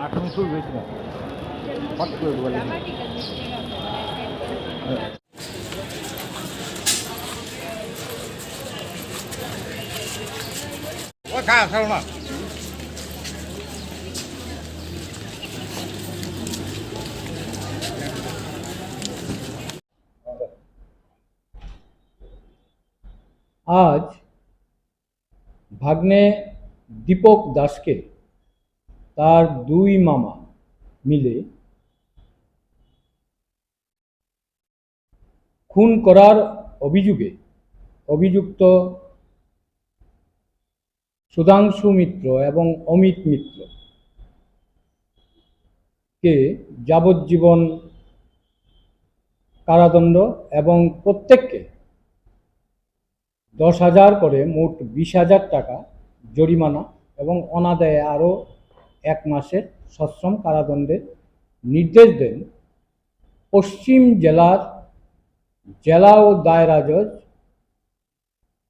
আসামি শুরু হয়েছিল হট করে বলে ও খা ছাড়ো না আজ ভাগ্নে দীপক দাসকে তার দুই মামা মিলে খুন করার অভিযোগে অভিযুক্ত সুধাংশু মিত্র এবং অমিত মিত্র কে যাবজ্জীবন কারাদণ্ড এবং প্রত্যেককে 10,000 করে মোট 20,000 টাকা জরিমানা এবং অনাদায়ে আরও 1 মাসের সশ্রম কারাদণ্ডের নির্দেশ দেন পশ্চিম জেলার জেলা ও দায়রা জজ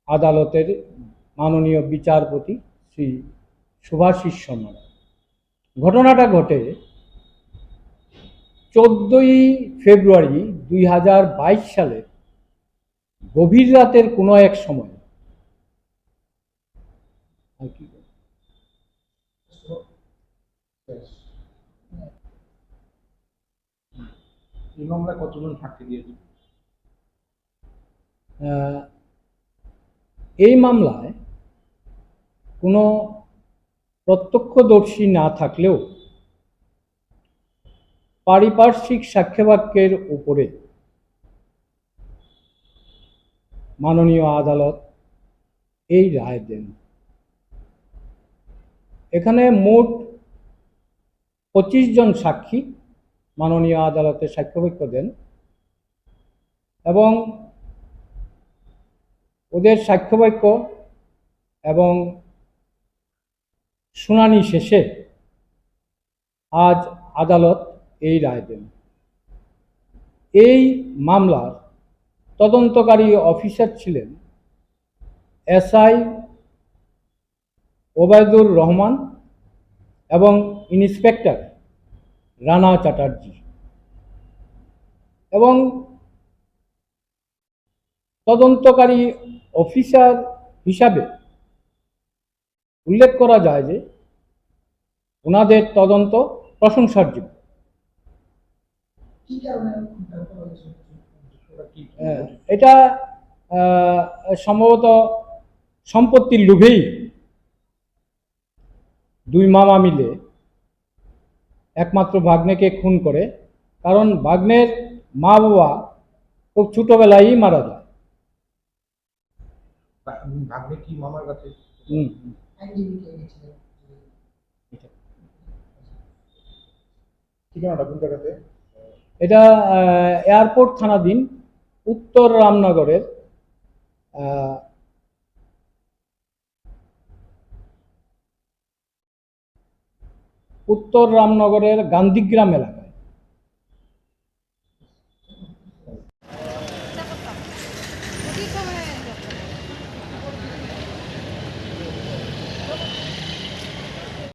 আদালতের মাননীয় বিচারপতি শ্রী শুভাশিস শর্মা। ঘটনাটা ঘটে 14ই ফেব্রুয়ারি 2022 সালের গভীর রাতের কোনো এক সময়। এই মামলা কতজন সাক্ষী দিয়েছে? এই মামলায় কোনো প্রত্যক্ষদর্শী না থাকলেও পারিপার্শ্বিক সাক্ষ্যবাক্যের উপরে মাননীয় আদালত এই রায় দেন। এখানে মোট 25 জন সাক্ষী মাননীয় আদালতে সাক্ষ্যবাক্য দেন এবং ওদের সাক্ষ্যবাক্য এবং শুনানি শেষে আজ আদালত এই রায় দেন। এই মামলার তদন্তকারী অফিসার ছিলেন এসআই ওবায়দুর রহমান এবং ইন্সপেক্টর রানা চ্যাটার্জি এবং তদন্তকারী অফিসার হিসাবে উল্লেখ করা যায় যে ওনাদের তদন্ত প্রশংসার যোগ্য। এটা সম্ভবত সম্পত্তির লোভেই দুই মামা মিলে একমাত্র ভাগ্নেকে খুন করে, কারণ ভাগ্নের মা বাবা খুব ছোটবেলায় মারা যায়। ভাগ্নে কি মামার কাছে ঠিকানাটা কোন জায়গাতে? এটা এয়ারপোর্ট থানাধীন উত্তর রামনগরের গান্ধীগ্রাম এলাকা।